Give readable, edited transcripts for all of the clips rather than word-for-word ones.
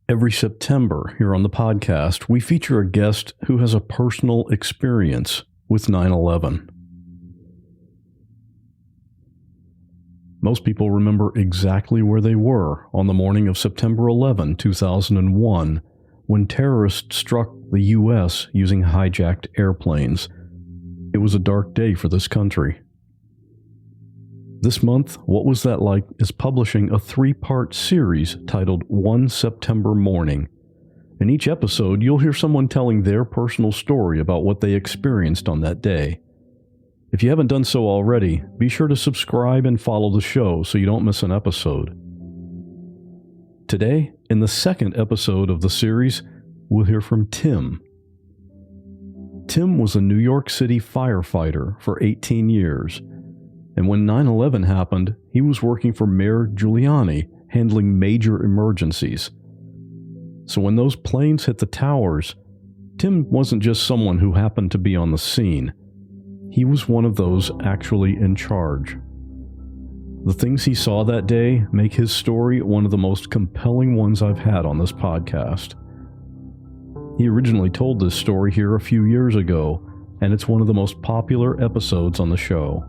Every September here on the podcast, we feature a guest who has a personal experience with 9/11. Most people remember exactly where they were on the morning of September 11, 2001, when terrorists struck the U.S. using hijacked airplanes. It was a dark day for this country. This month, What Was That Like is publishing a 3-part series titled One September Morning. In each episode, you'll hear someone telling their personal story about what they experienced on that day. If you haven't done so already, be sure to subscribe and follow the show so you don't miss an episode. Today, in the second episode of the series, we'll hear from Tim. Tim was a New York City firefighter for 18 years. And when 9/11 happened, he was working for Mayor Giuliani, handling major emergencies. So when those planes hit the towers, Tim wasn't just someone who happened to be on the scene. He was one of those actually in charge. The things he saw that day make his story one of the most compelling ones I've had on this podcast. He originally told this story here a few years ago, and it's one of the most popular episodes on the show.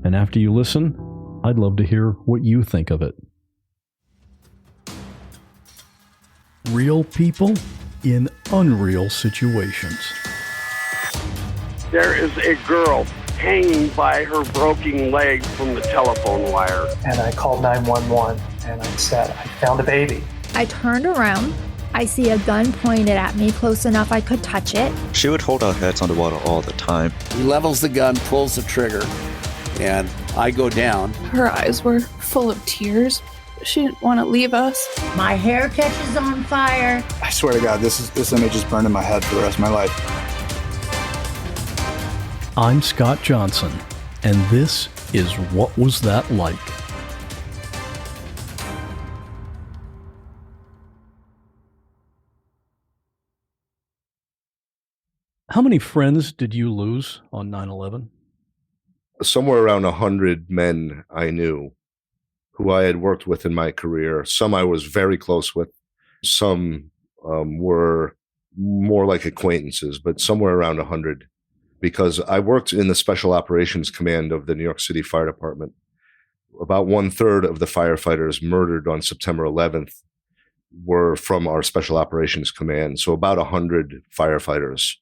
And after you listen, I'd love to hear what you think of it. Real people in unreal situations. There is a girl hanging by her broken leg from the telephone wire. And I called 911 and I said, I found a baby. I turned around. I see a gun pointed at me close enough I could touch it. She would hold our heads underwater all the time. He levels the gun, pulls the trigger, and I go down. Her eyes were full of tears. She didn't want to leave us. My hair catches on fire. I swear to God, this image is burned in my head for the rest of my life. I'm Scott Johnson, and this is What Was That Like? How many friends did you lose on 9/11? Somewhere around 100 men I knew who I had worked with in my career. Some I was very close with. Some were more like acquaintances, but somewhere around 100. Because I worked in the Special Operations Command of the New York City Fire Department. About 1/3 of the firefighters murdered on September 11th were from our Special Operations Command. So about 100 firefighters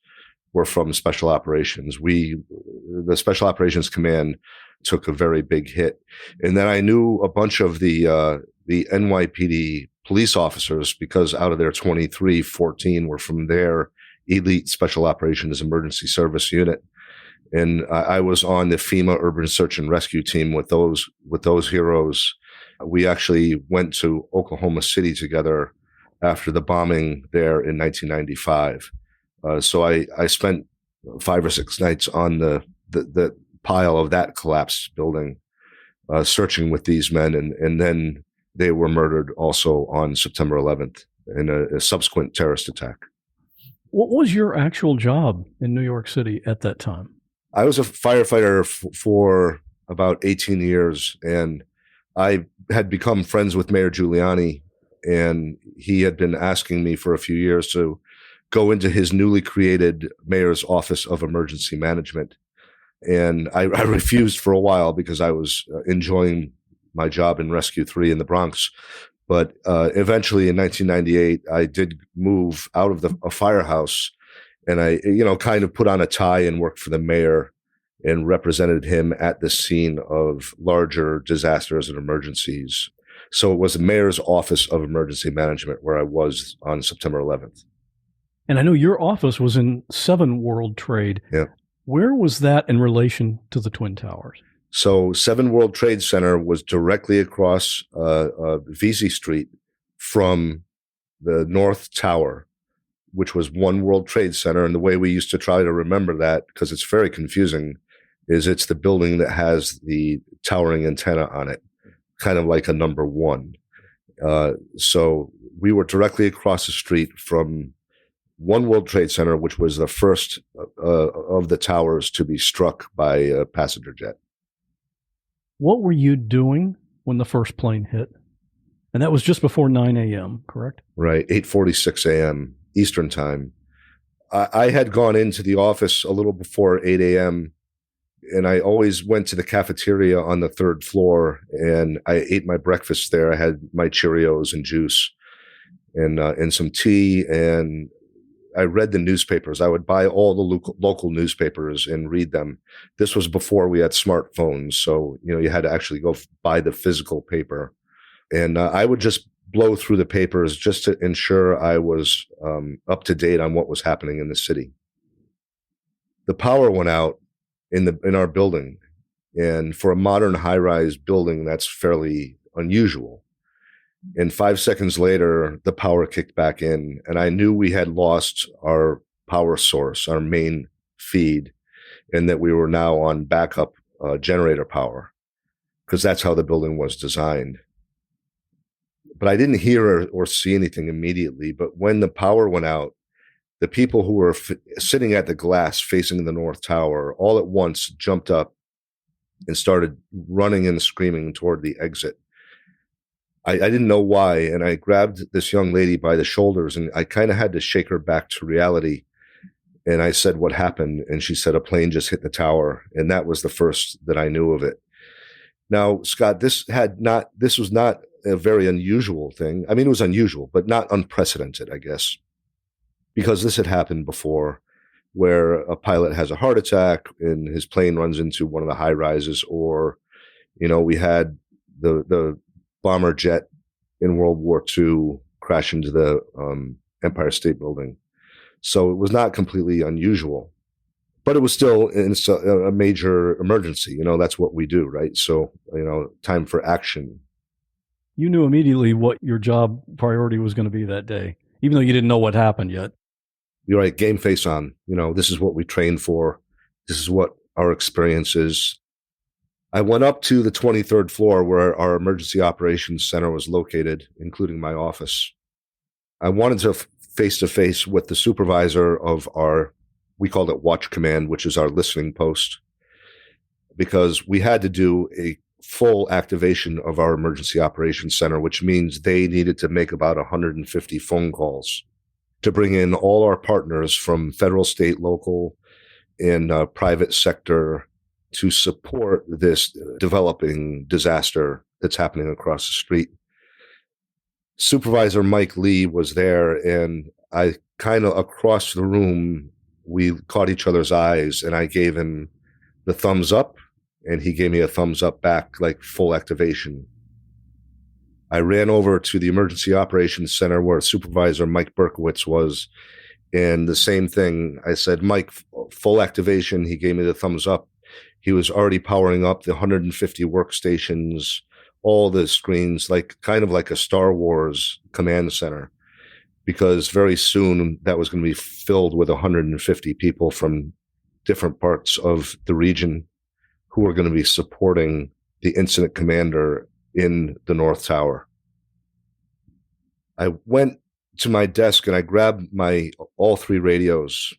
were from Special Operations. The Special Operations Command took a very big hit. And then I knew a bunch of the NYPD police officers because out of their 23, 14 were from their elite Special Operations Emergency Service Unit. And I was on the FEMA Urban Search and Rescue team with those heroes. We actually went to Oklahoma City together after the bombing there in 1995. So I spent 5 or 6 nights on the pile of that collapsed building, searching with these men, and then they were murdered also on September 11th in a subsequent terrorist attack. What was your actual job in New York City at that time? I was a firefighter for about 18 years, and I had become friends with Mayor Giuliani, and he had been asking me for a few years to go into his newly created Mayor's Office of Emergency Management. And I refused for a while because I was enjoying my job in Rescue 3 in the Bronx. But eventually in 1998, I did move out of a firehouse, and I, kind of put on a tie and worked for the mayor and represented him at the scene of larger disasters and emergencies. So it was the Mayor's Office of Emergency Management where I was on September 11th. And I know your office was in 7 World Trade. Yeah. Where was that in relation to the Twin Towers? So 7 World Trade Center was directly across Vesey Street from the North Tower, which was 1 World Trade Center. And the way we used to try to remember that, because it's very confusing, is it's the building that has the towering antenna on it, kind of like a number 1. So we were directly across the street from 1 World Trade Center, which was the first of the towers to be struck by a passenger jet. What were you doing when the first plane hit? And that was just before 9 a.m., correct? Right, 8:46 a.m. Eastern time. I had gone into the office a little before 8 a.m., and I always went to the cafeteria on the third floor, and I ate my breakfast there. I had my Cheerios and juice and some tea, and I read the newspapers. I would buy all the local newspapers and read them. This was before we had smartphones, so you had to actually go buy the physical paper. And I would just blow through the papers just to ensure I was up to date on what was happening in the city. The power went out in our building, and for a modern high-rise building, that's fairly unusual. And 5 seconds later, the power kicked back in, and I knew we had lost our power source, our main feed, and that we were now on backup generator power, because that's how the building was designed. But I didn't hear or see anything immediately. But when the power went out, the people who were sitting at the glass facing the North Tower all at once jumped up and started running and screaming toward the exit. I didn't know why, and I grabbed this young lady by the shoulders, and I kind of had to shake her back to reality. And I said, "What happened?" And she said, "A plane just hit the tower." And that was the first that I knew of it. Now, Scott, this was not a very unusual thing. I mean, it was unusual, but not unprecedented, I guess, because this had happened before, where a pilot has a heart attack and his plane runs into one of the high rises, or, we had the bomber jet in World War II crash into the Empire State Building. So it was not completely unusual, but it was still a major emergency. That's what we do, right? So, time for action. You knew immediately what your job priority was going to be that day, even though you didn't know what happened yet. You're right. Game face on. This is what we trained for. This is what our experience is. I went up to the 23rd floor where our emergency operations center was located, including my office. I wanted to face-to-face with the supervisor of we called it Watch Command, which is our listening post, because we had to do a full activation of our emergency operations center, which means they needed to make about 150 phone calls to bring in all our partners from federal, state, local, and private sector to support this developing disaster that's happening across the street. Supervisor Mike Lee was there, and I kind of across the room, we caught each other's eyes, and I gave him the thumbs up, and he gave me a thumbs up back, like full activation. I ran over to the Emergency Operations Center where Supervisor Mike Berkowitz was, and the same thing. I said, "Mike, full activation." He gave me the thumbs up. He was already powering up the 150 workstations, all the screens, kind of like a Star Wars command center, because very soon that was going to be filled with 150 people from different parts of the region who are going to be supporting the incident commander in the North Tower. I went to my desk and I grabbed all three radios,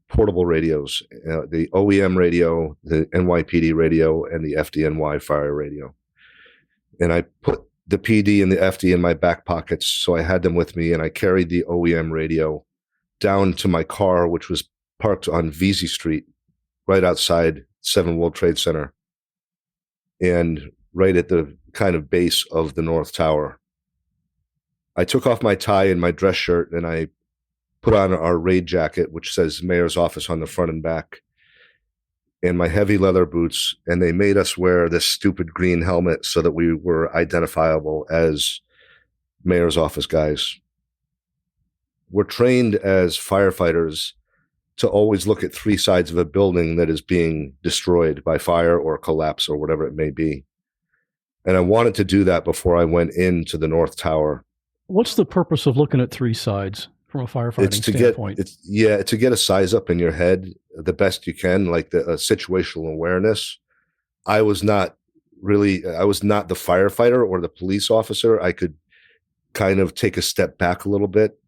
portable radios, the OEM radio, the NYPD radio, and the FDNY fire radio. And I put the PD and the FD in my back pockets, so I had them with me, and I carried the OEM radio down to my car, which was parked on Vesey Street, right outside 7 World Trade Center, and right at the kind of base of the North Tower. I took off my tie and my dress shirt, and I put on our raid jacket, which says Mayor's Office on the front and back, and my heavy leather boots, and they made us wear this stupid green helmet so that we were identifiable as Mayor's Office guys. We're trained as firefighters to always look at 3 sides of a building that is being destroyed by fire or collapse or whatever it may be. And I wanted to do that before I went into the North Tower. What's the purpose of looking at 3 sides from a firefighting standpoint? To get a size up in your head the best you can, like the situational awareness. I was not the firefighter or the police officer. I could kind of take a step back a little bit,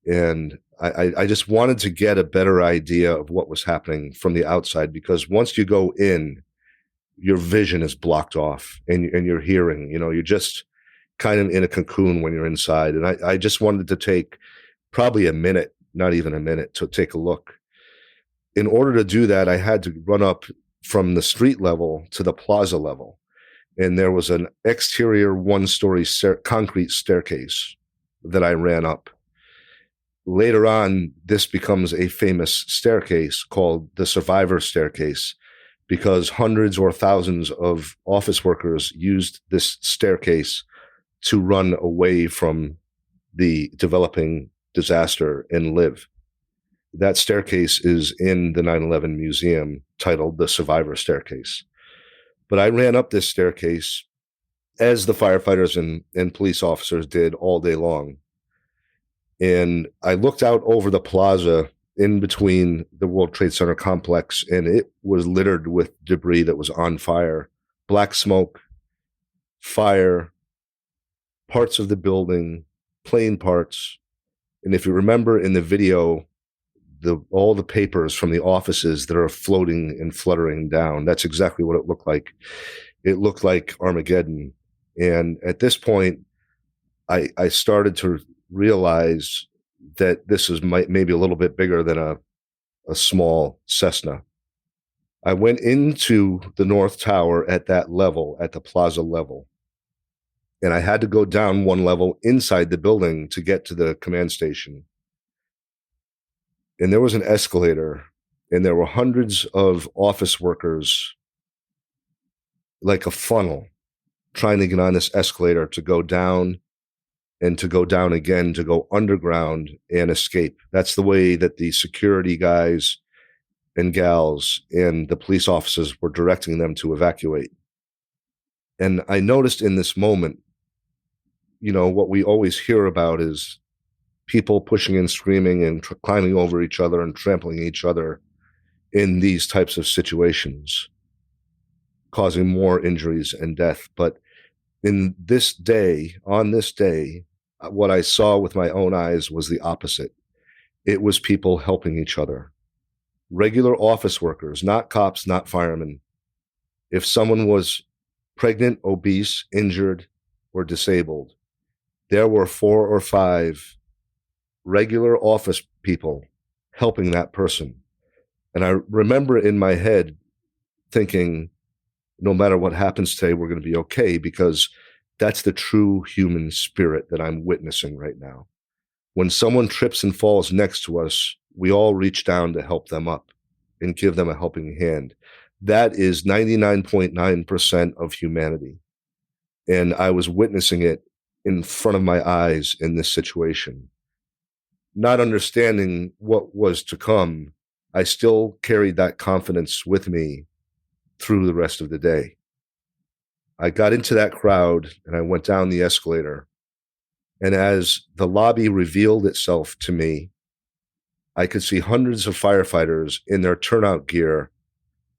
and I just wanted to get a better idea of what was happening from the outside, because once you go in, your vision is blocked off and your hearing, kind of in a cocoon when you're inside. And I just wanted to take probably a minute, not even a minute, to take a look. In order to do that, I had to run up from the street level to the plaza level. And there was an exterior one-story concrete staircase that I ran up. Later on, this becomes a famous staircase called the survivor staircase, because hundreds or thousands of office workers used this staircase to run away from the developing disaster and live. That staircase is in the 9/11 museum, titled the Survivor Staircase. But I ran up this staircase as the firefighters and police officers did all day long. And I looked out over the plaza in between the World Trade Center complex, and it was littered with debris that was on fire. Black smoke, fire, parts of the building, plane parts. And if you remember in the video, all the papers from the offices that are floating and fluttering down, that's exactly what it looked like. It looked like Armageddon. And at this point, I started to realize that this is maybe a little bit bigger than a small Cessna. I went into the North Tower at that level, at the plaza level. And I had to go down one level inside the building to get to the command station. And there was an escalator, and there were hundreds of office workers, like a funnel, trying to get on this escalator to go down and to go down again, to go underground and escape. That's the way that the security guys and gals and the police officers were directing them to evacuate. And I noticed in this moment, what we always hear about is people pushing and screaming and climbing over each other and trampling each other in these types of situations, causing more injuries and death. But on this day, what I saw with my own eyes was the opposite. It was people helping each other. Regular office workers, not cops, not firemen. If someone was pregnant, obese, injured, or disabled, there were 4 or 5 regular office people helping that person. And I remember in my head thinking, no matter what happens today, we're going to be okay, because that's the true human spirit that I'm witnessing right now. When someone trips and falls next to us, we all reach down to help them up and give them a helping hand. That is 99.9% of humanity. And I was witnessing it in front of my eyes in this situation. Not understanding what was to come, I still carried that confidence with me through the rest of the day. I got into that crowd and I went down the escalator. And as the lobby revealed itself to me, I could see hundreds of firefighters in their turnout gear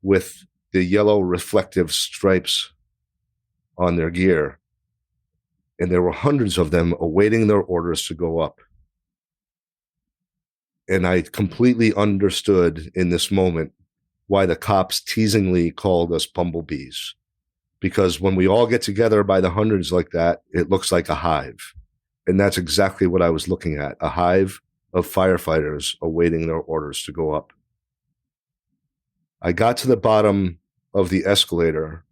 with the yellow reflective stripes on their gear. And there were hundreds of them awaiting their orders to go up. And I completely understood in this moment why the cops teasingly called us bumblebees. Because when we all get together by the hundreds like that, it looks like a hive. And that's exactly what I was looking at, a hive of firefighters awaiting their orders to go up. I got to the bottom of the escalator,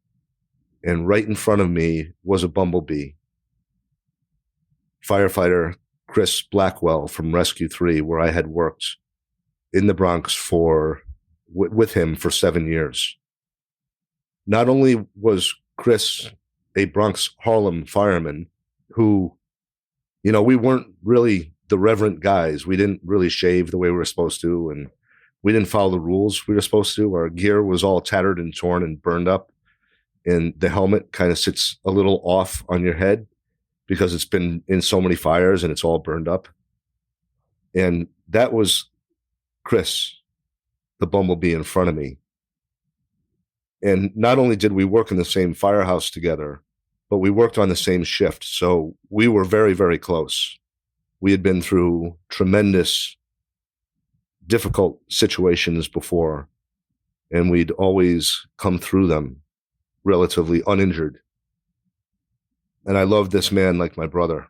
and right in front of me was a bumblebee. Firefighter Chris Blackwell from Rescue 3, where I had worked in the Bronx with him for 7 years. Not only was Chris a Bronx Harlem fireman who, we weren't really the reverent guys. We didn't really shave the way we were supposed to, and we didn't follow the rules we were supposed to. Our gear was all tattered and torn and burned up, and the helmet kind of sits a little off on your head because it's been in so many fires and it's all burned up. And that was Chris, the bumblebee in front of me. And not only did we work in the same firehouse together, but we worked on the same shift. So we were very, very close. We had been through tremendous, difficult situations before, and we'd always come through them relatively uninjured. And I loved this man like my brother.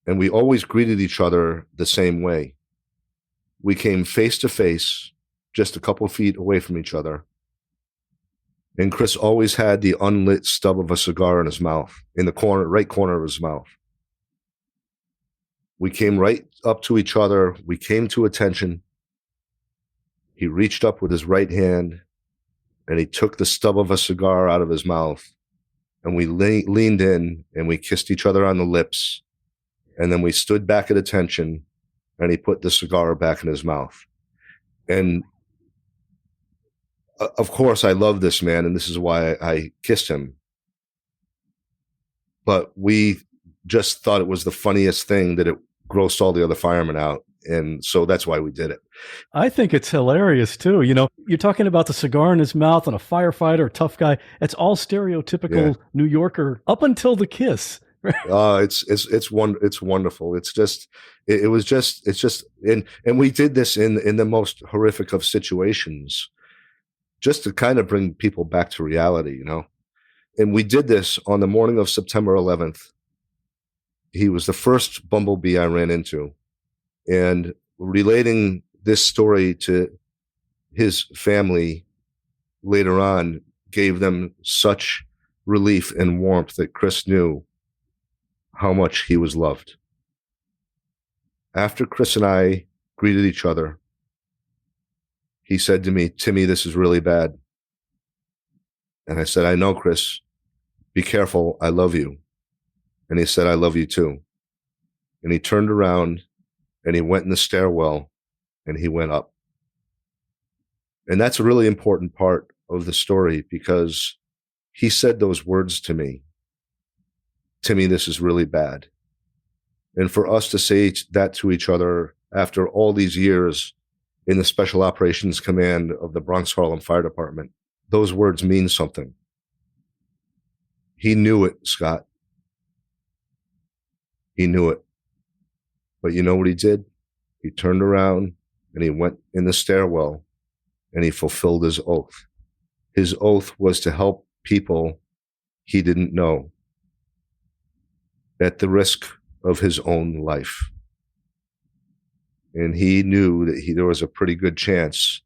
And we always greeted each other the same way. We came face to face, just a couple feet away from each other. And Chris always had the unlit stub of a cigar in his mouth, in the corner, right corner of his mouth. We came right up to each other. We came to attention. He reached up with his right hand and he took the stub of a cigar out of his mouth. And we leaned in and we kissed each other on the lips. And then we stood back at attention and he put the cigar back in his mouth. And of course, I love this man, and this is why I kissed him. But we just thought it was the funniest thing that it grossed all the other firemen out. And so that's why we did it. I think it's hilarious, too. You know, you're talking about the cigar in his mouth and a firefighter, a tough guy. It's all stereotypical New Yorker up until the kiss. It's wonderful. It's just and we did this in the most horrific of situations, just to kind of bring people back to reality, you know. And we did this on the morning of September 11th. He was the first bumblebee I ran into, and relating this story to his family later on gave them such relief and warmth that Chris knew how much he was loved. After Chris and I greeted each other, he said to me, "Timmy, this is really bad." And I said, "I know, Chris. Be careful. I love you." And he said, "I love you too." And he turned around and he went in the stairwell and he went up. And that's a really important part of the story, because he said those words to me, "Timmy, this is really bad." And for us to say that to each other after all these years in the Special Operations Command of the Bronx Harlem Fire Department, those words mean something. He knew it, Scott. He knew it. But you know what he did? He turned around and he went in the stairwell and he fulfilled his oath. His oath was to help people he didn't know at the risk of his own life. And he knew that there was a pretty good chance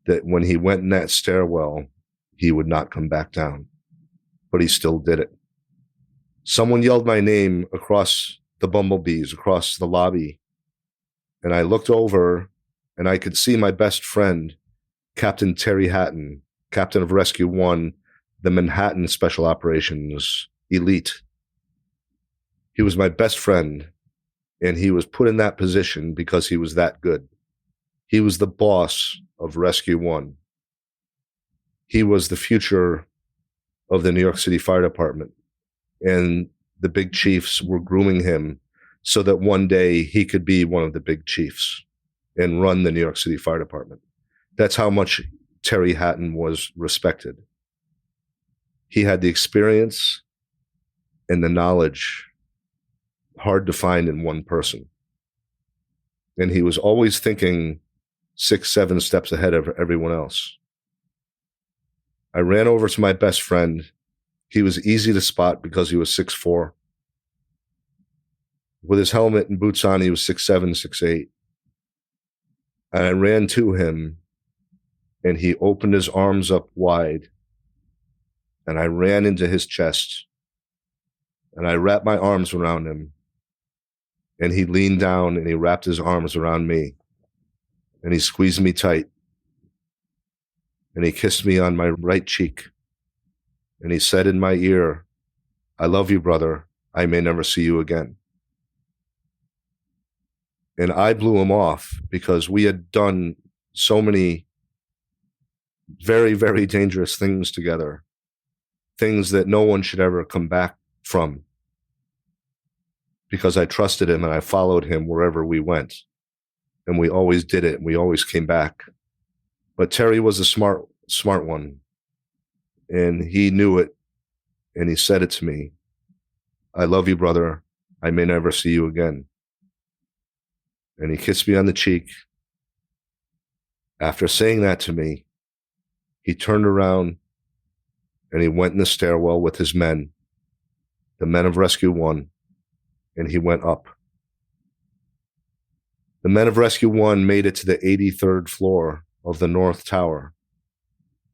that when he went in that stairwell, he would not come back down. But he still did it. Someone yelled my name across the bumblebees, across the lobby. And I looked over and I could see my best friend, Captain Terry Hatton, captain of Rescue 1, the Manhattan Special Operations Elite. He was my best friend, and he was put in that position because he was that good. He was the boss of Rescue 1. He was the future of the New York City Fire Department, and the big chiefs were grooming him so that one day he could be one of the big chiefs and run the New York City Fire Department. That's how much Terry Hatton was respected. He had the experience and the knowledge, hard to find in one person. And he was always thinking 6, 7 steps ahead of everyone else. I ran over to my best friend. He was easy to spot because he was 6'4". With his helmet and boots on, he was 6'7", 6'8". And I ran to him, and he opened his arms up wide, and I ran into his chest, and I wrapped my arms around him, and he leaned down and he wrapped his arms around me, and he squeezed me tight, and he kissed me on my right cheek, and he said in my ear, "I love you, brother. I may never see you again." And I blew him off because we had done so many very, very dangerous things together, things that no one should ever come back from, because I trusted him and I followed him wherever we went. And we always did it, and we always came back. But Terry was a smart one, and he knew it, and he said it to me, "I love you, brother. I may never see you again." And he kissed me on the cheek. After saying that to me, he turned around and he went in the stairwell with his men, the men of Rescue 1, and he went up. The men of Rescue 1 made it to the 83rd floor of the North Tower,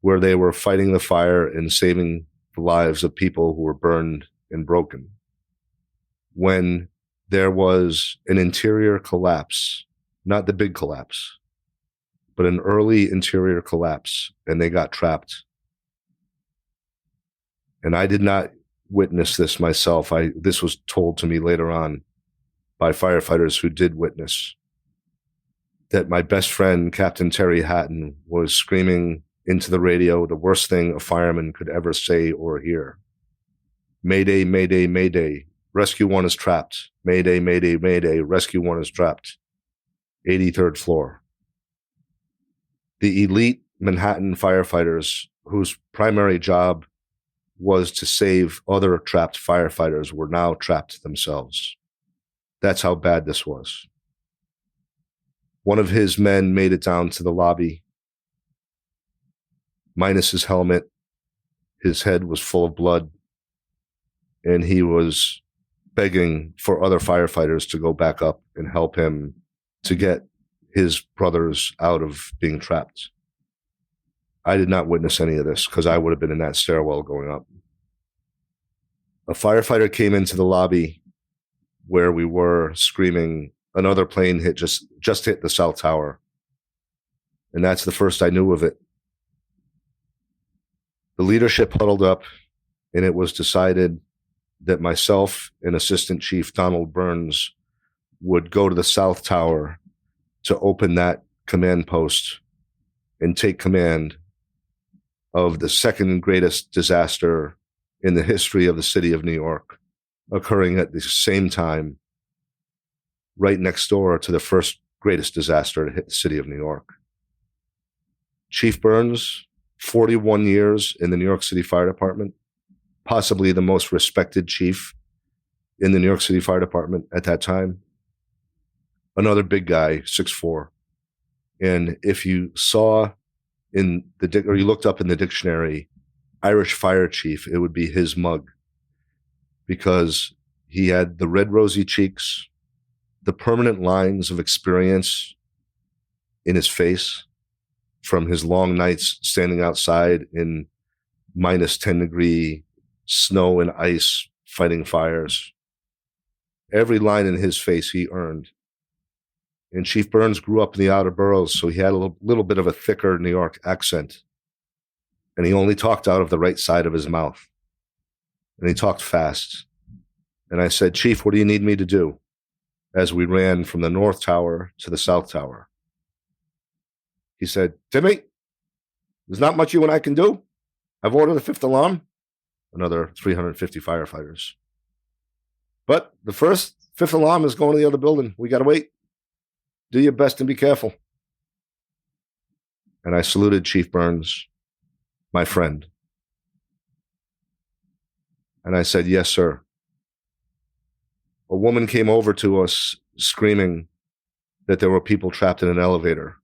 where they were fighting the fire and saving the lives of people who were burned and broken. When there was an interior collapse, not the big collapse, but an early interior collapse, and they got trapped. And I did not witness this myself. This was told to me later on by firefighters who did witness, that my best friend, Captain Terry Hatton, was screaming into the radio the worst thing a fireman could ever say or hear. Mayday, mayday, mayday. Rescue 1 is trapped. Mayday, mayday, mayday. Rescue 1 is trapped. 83rd floor. The elite Manhattan firefighters, whose primary job was to save other trapped firefighters, were now trapped themselves. That's how bad this was. One of his men made it down to the lobby, minus his helmet. His head was full of blood, and he was begging for other firefighters to go back up and help him to get his brothers out of being trapped. I did not witness any of this because I would have been in that stairwell going up. A firefighter came into the lobby where we were screaming, another plane just hit the South Tower. And that's the first I knew of it. The leadership huddled up, and it was decided that myself and Assistant Chief Donald Burns would go to the South Tower to open that command post and take command of the second greatest disaster in the history of the city of New York, occurring at the same time, right next door to the first greatest disaster to hit the city of New York. Chief Burns, 41 years in the New York City Fire Department, possibly the most respected chief in the New York City Fire Department at that time. Another big guy, 6'4". And if you saw or you looked up in the dictionary, Irish fire chief, it would be his mug, because he had the red rosy cheeks, the permanent lines of experience in his face from his long nights standing outside in minus 10 degree snow and ice fighting fires. Every line in his face he earned. And Chief Burns grew up in the outer boroughs, so he had a little bit of a thicker New York accent. And he only talked out of the right side of his mouth. And he talked fast. And I said, Chief, what do you need me to do? As we ran from the North Tower to the South Tower. He said, Timmy, there's not much you and I can do. I've ordered the fifth alarm. Another 350 firefighters. But the fifth alarm is going to the other building. We got to wait. Do your best and be careful. And I saluted Chief Burns, my friend. And I said, yes, sir. A woman came over to us screaming that there were people trapped in an elevator.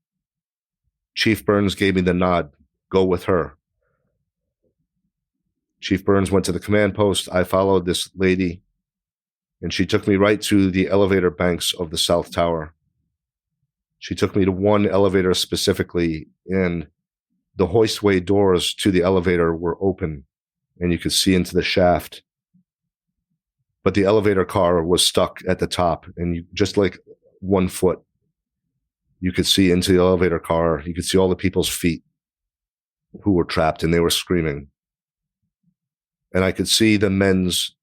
Chief Burns gave me the nod, go with her. Chief Burns went to the command post. I followed this lady, and she took me right to the elevator banks of the South Tower. She took me to one elevator specifically, and the hoistway doors to the elevator were open, and you could see into the shaft. But the elevator car was stuck at the top, and just like 1 foot, you could see into the elevator car. You could see all the people's feet who were trapped, and they were screaming. And I could see the men's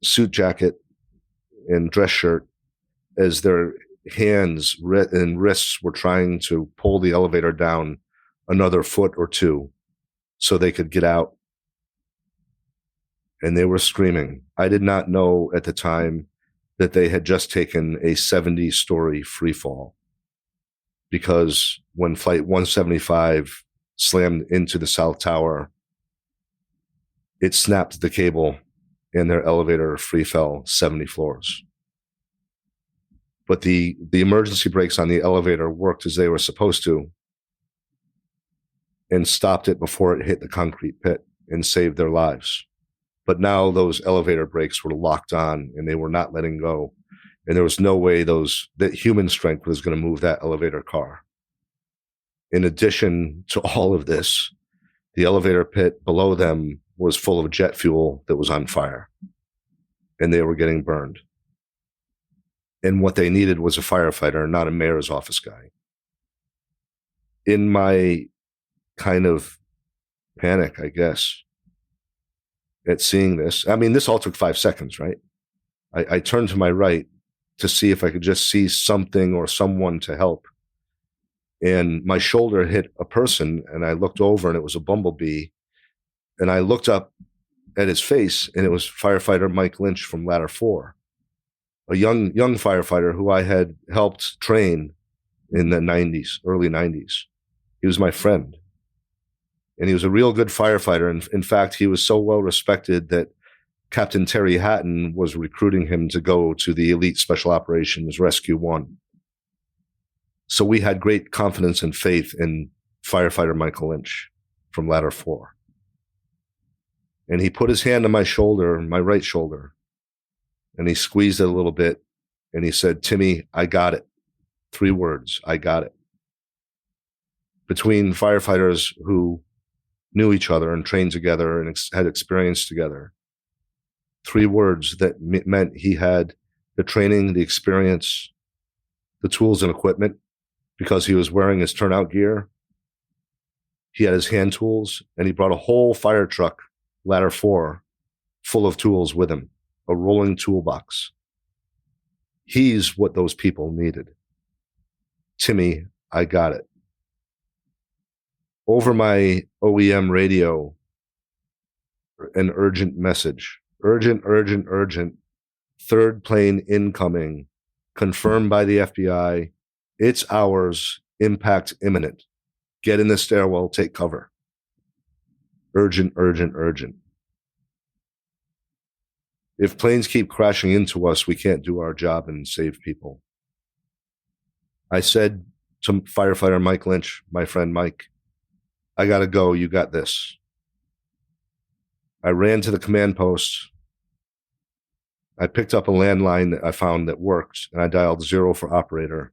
suit jacket and dress shirt as their hands and wrists were trying to pull the elevator down another foot or two so they could get out. And they were screaming. I did not know at the time that they had just taken a 70-story free fall, because when Flight 175 slammed into the South Tower, it snapped the cable and their elevator free fell 70 floors. But the emergency brakes on the elevator worked as they were supposed to and stopped it before it hit the concrete pit and saved their lives. But now those elevator brakes were locked on and they were not letting go. And there was no way that human strength was going to move that elevator car. In addition to all of this, the elevator pit below them was full of jet fuel that was on fire, and they were getting burned. And what they needed was a firefighter, not a mayor's office guy. In my kind of panic, I guess, at seeing this, I mean, this all took 5 seconds, right? I turned to my right to see if I could just see something or someone to help. And my shoulder hit a person, and I looked over, and it was a bumblebee. And I looked up at his face, and it was firefighter Mike Lynch from Ladder 4, a young firefighter who I had helped train in the 90s, early 90s. He was my friend, and he was a real good firefighter. And in fact, he was so well respected that Captain Terry Hatton was recruiting him to go to the Elite Special Operations Rescue 1. So we had great confidence and faith in firefighter Michael Lynch from Ladder 4. And he put his hand on my shoulder, my right shoulder, and he squeezed it a little bit, and he said, "Timmy, I got it." 3 words, "I got it." Between firefighters who knew each other and trained together and had experience together, 3 words that meant he had the training, the experience, the tools and equipment, because he was wearing his turnout gear. He had his hand tools, and he brought a whole fire truck, Ladder 4, full of tools with him, a rolling toolbox. He's what those people needed. Timmy, I got it. Over my OEM radio, an urgent message. Urgent, urgent, urgent. 3rd plane incoming. Confirmed by the FBI. It's ours. Impact imminent. Get in the stairwell. Take cover. Urgent, urgent, urgent. If planes keep crashing into us, we can't do our job and save people. I said to firefighter Mike Lynch, my friend Mike, "I got to go. You got this." I ran to the command post. I picked up a landline that I found that worked, and I dialed 0 for operator.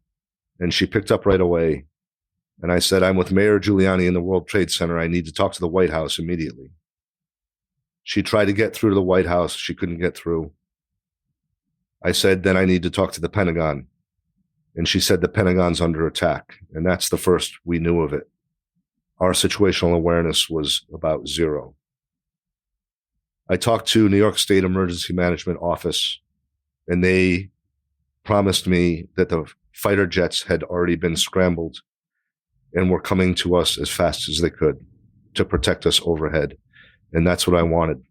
And she picked up right away. And I said, "I'm with Mayor Giuliani in the World Trade Center. I need to talk to the White House immediately." She tried to get through to the White House. She couldn't get through. I said, "Then I need to talk to the Pentagon." And she said, "The Pentagon's under attack." And that's the first we knew of it. Our situational awareness was about 0. I talked to New York State Emergency Management Office, and they promised me that the fighter jets had already been scrambled and were coming to us as fast as they could to protect us overhead. And that's what I wanted.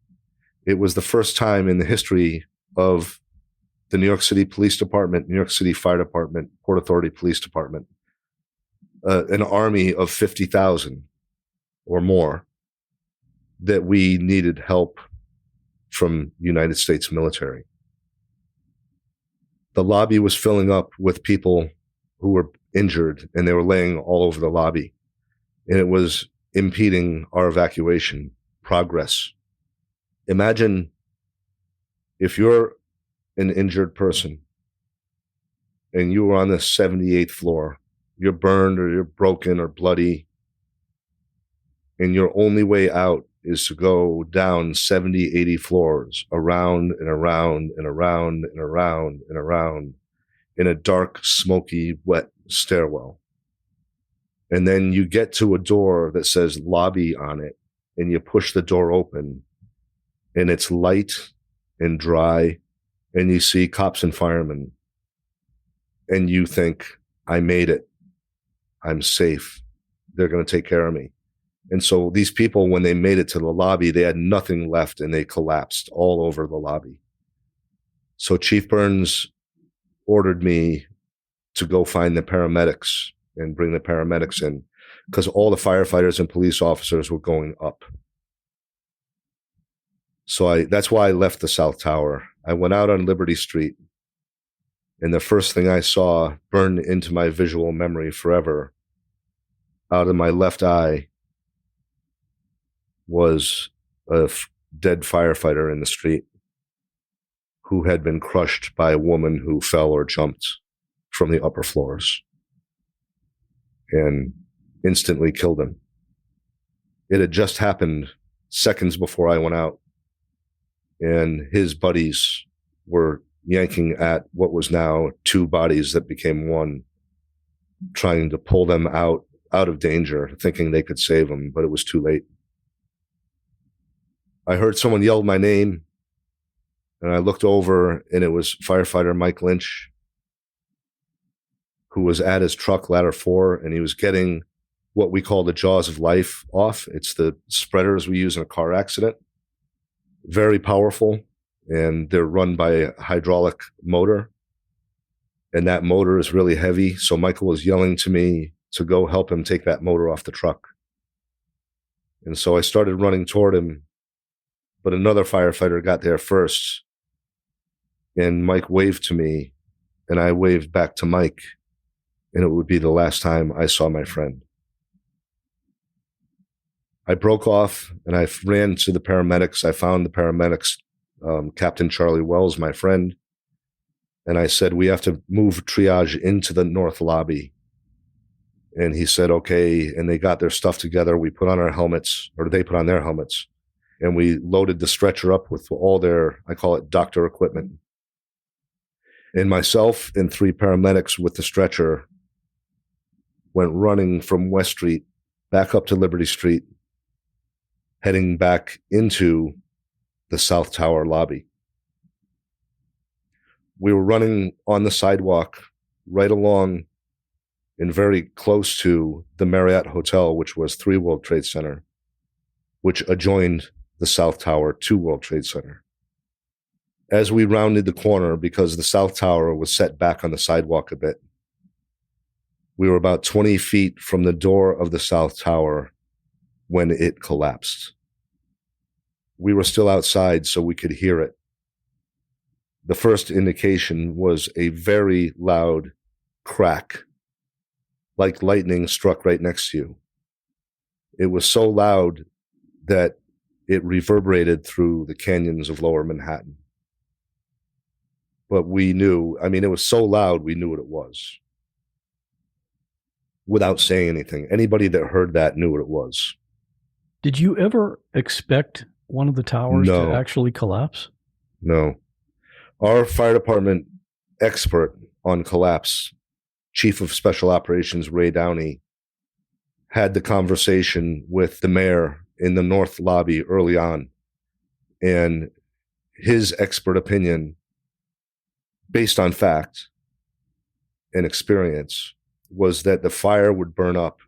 It was the first time in the history of the New York City Police Department, New York City Fire Department, Port Authority Police Department, an army of 50,000 or more, that we needed help from United States military. The lobby was filling up with people who were injured, and they were laying all over the lobby. And it was impeding our evacuation progress. Imagine if you're an injured person and you were on the 78th floor, you're burned or you're broken or bloody, and your only way out is to go down 70, 80 floors, around and around and around and around and around in a dark, smoky, wet stairwell. And then you get to a door that says lobby on it, and you push the door open, and it's light and dry, and you see cops and firemen, and you think, I made it. I'm safe. They're going to take care of me. And so these people, when they made it to the lobby, they had nothing left, and they collapsed all over the lobby. So Chief Burns ordered me to go find the paramedics and bring the paramedics in, because all the firefighters and police officers were going up. So that's why I left the South Tower. I went out on Liberty Street, and the first thing I saw burned into my visual memory forever, out of my left eye, was dead firefighter in the street who had been crushed by a woman who fell or jumped from the upper floors and instantly killed him. It had just happened seconds before I went out, and his buddies were yanking at what was now two bodies that became one, trying to pull them out of danger, thinking they could save them, but it was too late. I heard someone yell my name, and I looked over, and it was firefighter Mike Lynch, who was at his truck, ladder 4, and he was getting what we call the jaws of life off. It's the spreaders we use in a car accident. Very powerful, and they're run by a hydraulic motor, and that motor is really heavy. So Michael was yelling to me to go help him take that motor off the truck. And so I started running toward him, but another firefighter got there first, and Mike waved to me, and I waved back to Mike, and it would be the last time I saw my friend. I broke off, and I ran to the paramedics. I found the paramedics, Captain Charlie Wells, my friend, and I said, we have to move triage into the north lobby. And he said, okay, and they got their stuff together. We put on our helmets, or they put on their helmets, and we loaded the stretcher up with all their, I call it doctor equipment. And myself and 3 paramedics with the stretcher went running from West Street back up to Liberty Street, heading back into the South Tower lobby. We were running on the sidewalk right along and very close to the Marriott Hotel, which was 3 World Trade Center, which adjoined the South Tower 2 World Trade Center. As we rounded the corner, because the South Tower was set back on the sidewalk a bit, we were about 20 feet from the door of the South Tower when it collapsed. We were still outside, so we could hear it. The first indication was a very loud crack, like lightning struck right next to you. It was so loud that it reverberated through the canyons of Lower Manhattan. But we knew, it was so loud, we knew what it was. Without saying anything. Anybody that heard that knew what it was. Did you ever expect one of the towers to actually collapse? No. Our fire department expert on collapse, Chief of Special Operations Ray Downey, had the conversation with the mayor in the North lobby early on. And his expert opinion, based on fact and experience, was that the fire would burn up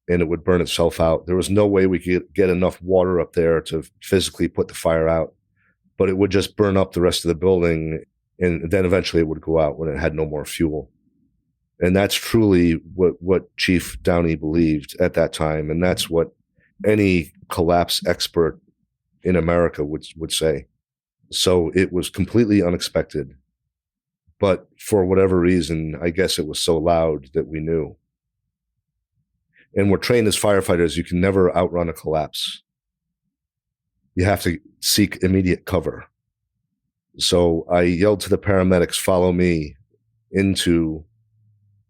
and it would burn itself out. There was no way we could get enough water up there to physically put the fire out, but it would just burn up the rest of the building, and then eventually it would go out when it had no more fuel. And that's truly what Chief Downey believed at that time, and that's what any collapse expert in America would say. So it was completely unexpected. But for whatever reason, I guess it was so loud that we knew. And we're trained as firefighters, you can never outrun a collapse. You have to seek immediate cover. So I yelled to the paramedics, follow me into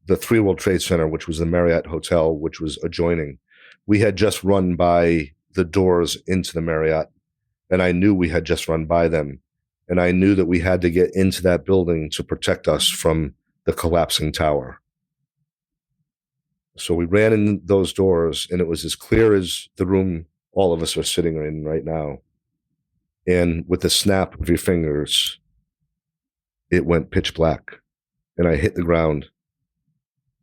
the 3 World Trade Center, which was the Marriott Hotel, which was adjoining. We had just run by the doors into the Marriott, and I knew we had just run by them. And I knew that we had to get into that building to protect us from the collapsing tower. So we ran in those doors, and it was as clear as the room all of us are sitting in right now. And with the snap of your fingers, it went pitch black, and I hit the ground.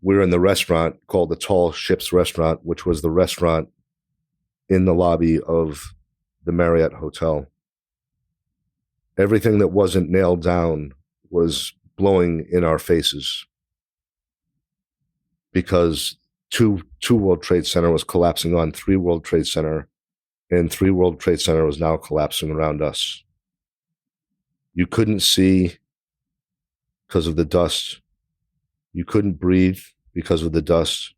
We were in the restaurant called the Tall Ships Restaurant, which was the restaurant in the lobby of the Marriott Hotel. Everything that wasn't nailed down was blowing in our faces because 2 World Trade Center was collapsing on 3 World Trade Center, and 3 World Trade Center was now collapsing around us. You couldn't see because of the dust. You couldn't breathe because of the dust.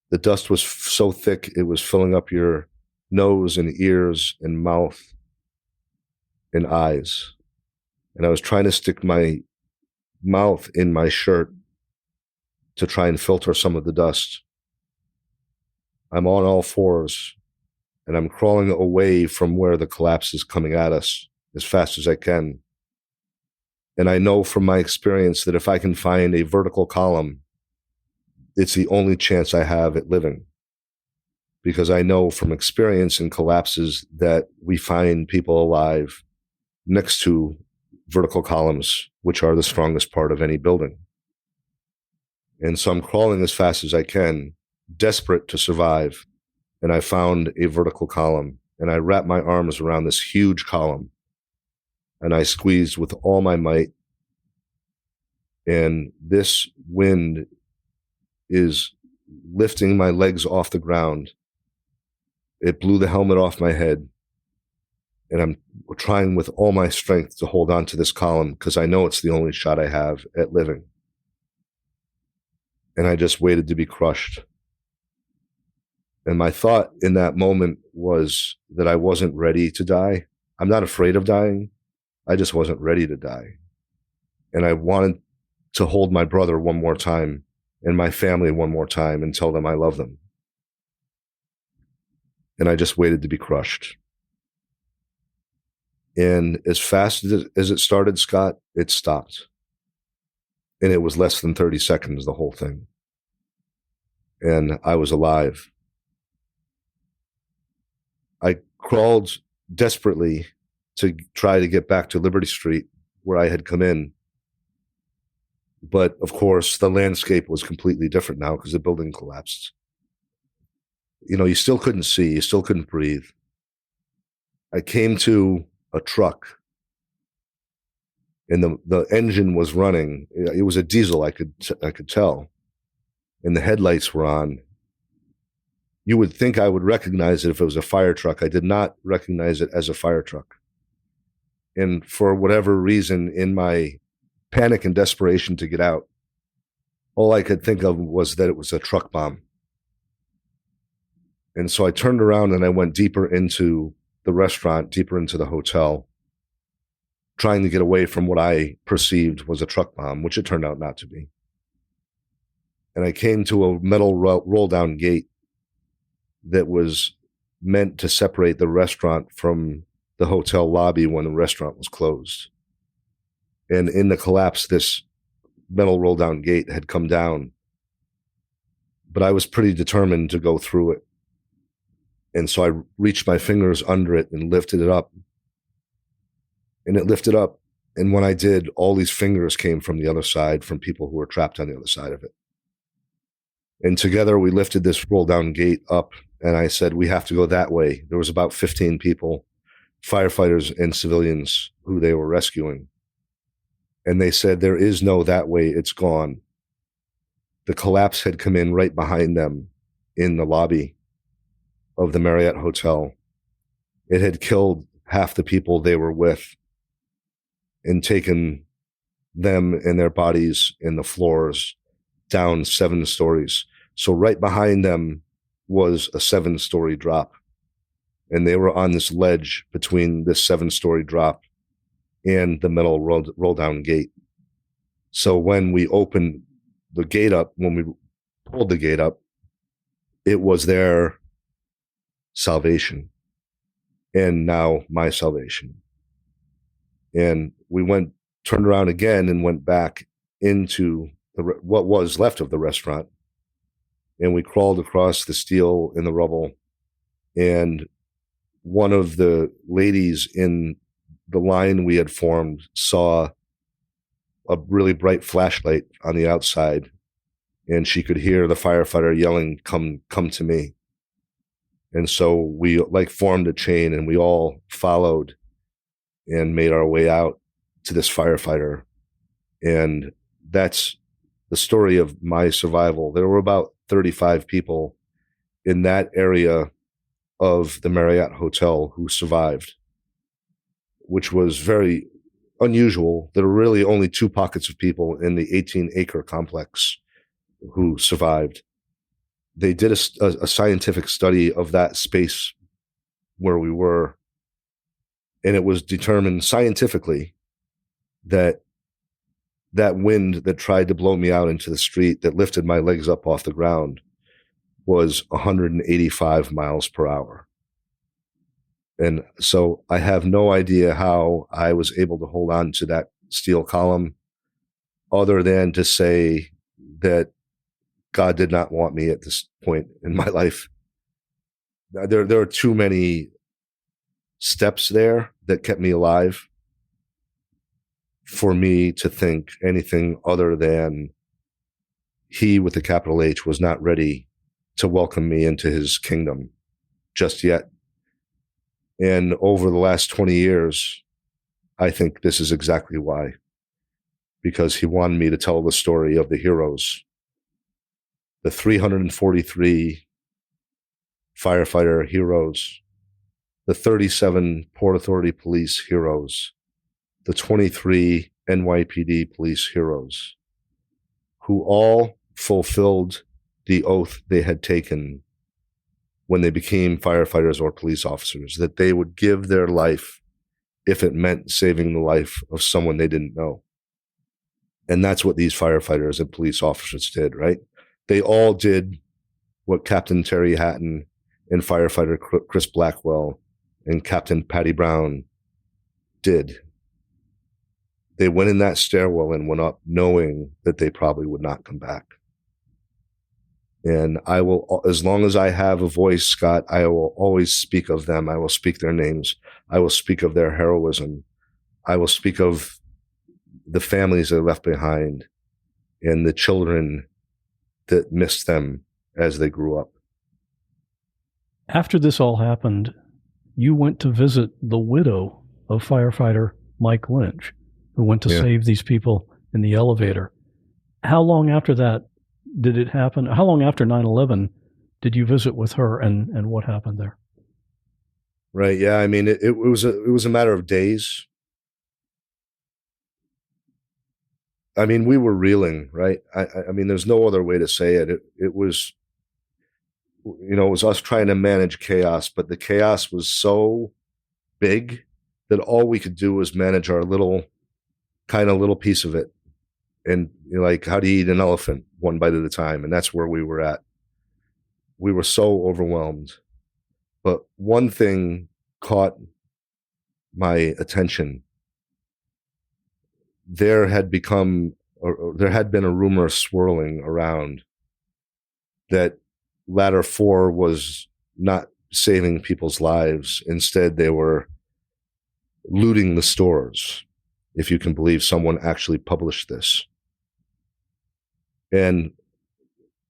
The dust was so thick, it was filling up your nose and ears and mouth and eyes. And I was trying to stick my mouth in my shirt to try and filter some of the dust. I'm on all fours, and I'm crawling away from where the collapse is coming at us as fast as I can. And I know from my experience that if I can find a vertical column, it's the only chance I have at living. Because I know from experience in collapses that we find people alive next to vertical columns, which are the strongest part of any building. And so I'm crawling as fast as I can, desperate to survive. And I found a vertical column, and I wrapped my arms around this huge column, and I squeezed with all my might. And this wind is lifting my legs off the ground. It blew the helmet off my head, and I'm trying with all my strength to hold on to this column because I know it's the only shot I have at living. And I just waited to be crushed. And my thought in that moment was that I wasn't ready to die. I'm not afraid of dying. I just wasn't ready to die. And I wanted to hold my brother one more time and my family one more time and tell them I love them. And I just waited to be crushed. And as fast as it started, Scott, it stopped. And it was less than 30 seconds, the whole thing. And I was alive. I crawled desperately to try to get back to Liberty Street, where I had come in. But of course, the landscape was completely different now because the building collapsed. You know, you still couldn't see, you still couldn't breathe. I came to a truck, and the engine was running. It was a diesel, I could tell, and the headlights were on. You would think I would recognize it if it was a fire truck. I did not recognize it as a fire truck. And for whatever reason, in my panic and desperation to get out, all I could think of was that it was a truck bomb. And so I turned around and I went deeper into the restaurant, deeper into the hotel, trying to get away from what I perceived was a truck bomb, which it turned out not to be. And I came to a metal roll-down gate that was meant to separate the restaurant from the hotel lobby when the restaurant was closed. And in the collapse, this metal roll-down gate had come down, but I was pretty determined to go through it. And so I reached my fingers under it and lifted it up. And it lifted up. And when I did, all these fingers came from the other side, from people who were trapped on the other side of it. And together we lifted this roll-down gate up, and I said, we have to go that way. There was about 15 people, firefighters and civilians, who they were rescuing. And they said, there is no that way, it's gone. The collapse had come in right behind them in the lobby of the Marriott Hotel. It had killed half the people they were with and taken them and their bodies in the floors down 7 stories. So right behind them was a 7-story drop. And they were on this ledge between this 7-story drop and the metal roll-down gate. So when we opened the gate up, when we pulled the gate up, it was their salvation, and now my salvation. And we turned around again and went back into what was left of the restaurant, and we crawled across the steel in the rubble. And one of the ladies in the line we had formed saw a really bright flashlight on the outside, and she could hear the firefighter yelling, come to me. And so we formed a chain, and we all followed and made our way out to this firefighter. And that's the story of my survival. There were about 35 people in that area of the Marriott Hotel who survived, which was very unusual. There were really only 2 pockets of people in the 18-acre complex who survived. They did a scientific study of that space where we were. And it was determined scientifically that that wind that tried to blow me out into the street, that lifted my legs up off the ground, was 185 miles per hour. And so I have no idea how I was able to hold on to that steel column, other than to say that God did not want me at this point in my life. There are too many steps there that kept me alive for me to think anything other than he, with a capital H, was not ready to welcome me into his kingdom just yet. And over the last 20 years, I think this is exactly why. Because he wanted me to tell the story of the heroes, the 343 firefighter heroes, the 37 Port Authority police heroes, the 23 NYPD police heroes, who all fulfilled the oath they had taken when they became firefighters or police officers, that they would give their life if it meant saving the life of someone they didn't know. And that's what these firefighters and police officers did, right? They all did what Captain Terry Hatton and firefighter Chris Blackwell and Captain Patty Brown did. They went in that stairwell and went up knowing that they probably would not come back. And I will, as long as I have a voice, Scott, I will always speak of them. I will speak their names. I will speak of their heroism. I will speak of the families they left behind and the children that missed them as they grew up. After this all happened, you went to visit the widow of firefighter Mike Lynch, who went to save these people in the elevator. How long after that did it happen? How long after 9/11 did you visit with her, and what happened there? Right. Yeah. I mean, it was a matter of days. I mean, we were reeling, right? I mean, there's no other way to say it. It was, it was us trying to manage chaos, but the chaos was so big that all we could do was manage our little piece of it. And like, how do you eat an elephant one bite at a time? And that's where we were at. We were so overwhelmed. But one thing caught my attention. There had been a rumor swirling around that Ladder 4 was not saving people's lives. Instead, they were looting the stores, if you can believe someone actually published this. And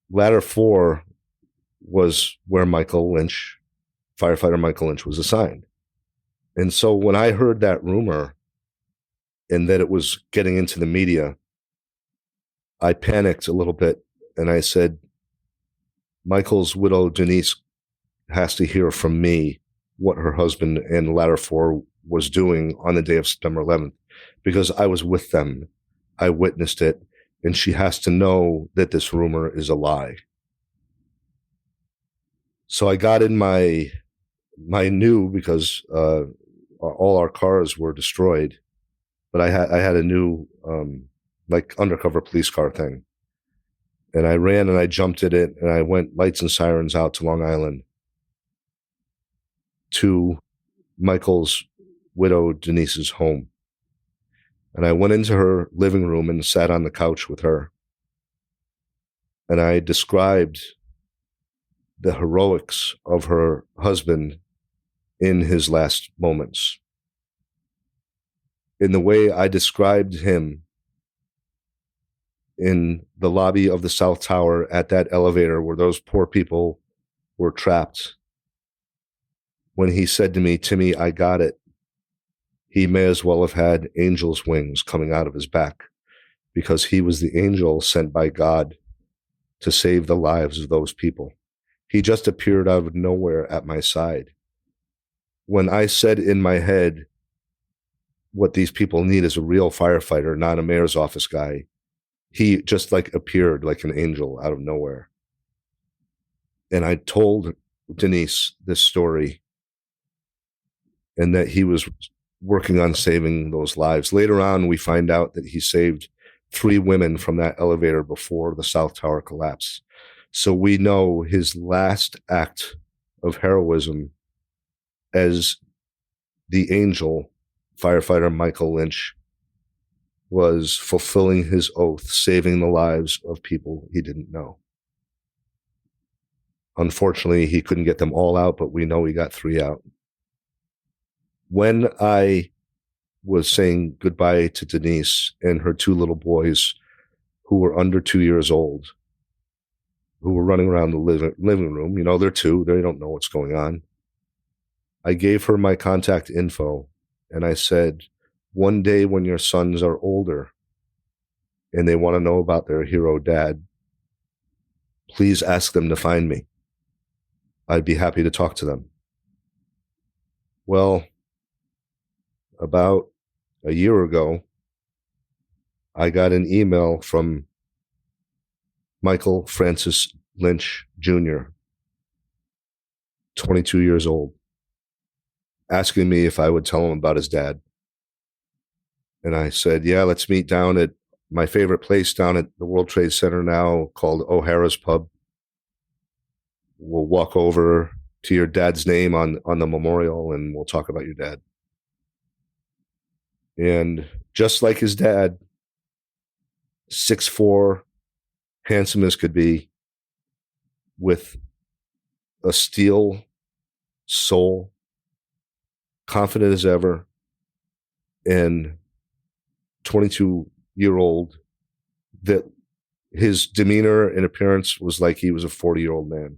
Ladder 4 was where firefighter Michael Lynch was assigned. And so when I heard that rumor and that it was getting into the media, I panicked a little bit and I said, Michael's widow, Denise, has to hear from me what her husband and Ladder 4 was doing on the day of September 11th, because I was with them. I witnessed it, and she has to know that this rumor is a lie. So I got in my new, because all our cars were destroyed, but I had a new like undercover police car thing. And I ran and I jumped at it and I went lights and sirens out to Long Island to Michael's widow Denise's home. And I went into her living room and sat on the couch with her. And I described the heroics of her husband in his last moments. In the way I described him in the lobby of the South Tower at that elevator where those poor people were trapped. When he said to me, Timmy, I got it. He may as well have had angel's wings coming out of his back, because he was the angel sent by God to save the lives of those people. He just appeared out of nowhere at my side. When I said in my head, what these people need is a real firefighter, not a mayor's office guy, he just appeared like an angel out of nowhere. And I told Denise this story and that he was working on saving those lives. Later on, we find out that he saved 3 women from that elevator before the South Tower collapsed. So we know his last act of heroism as the angel, firefighter Michael Lynch, was fulfilling his oath, saving the lives of people he didn't know. Unfortunately, he couldn't get them all out, but we know he got 3 out. When I was saying goodbye to Denise and her 2 little boys who were under 2 years old, who were running around the living room, you know, they're 2, they don't know what's going on. I gave her my contact info and I said, one day when your sons are older and they want to know about their hero dad, please ask them to find me. I'd be happy to talk to them. Well, about a year ago, I got an email from Michael Francis Lynch Jr., 22 years old, asking me if I would tell him about his dad. And I said, yeah, let's meet down at my favorite place down at the World Trade Center now called O'Hara's Pub. We'll walk over to your dad's name on the memorial and we'll talk about your dad. And just like his dad, 6'4", handsome as could be, with a steel soul, confident as ever, and 22-year-old, that his demeanor and appearance was like he was a 40-year-old man.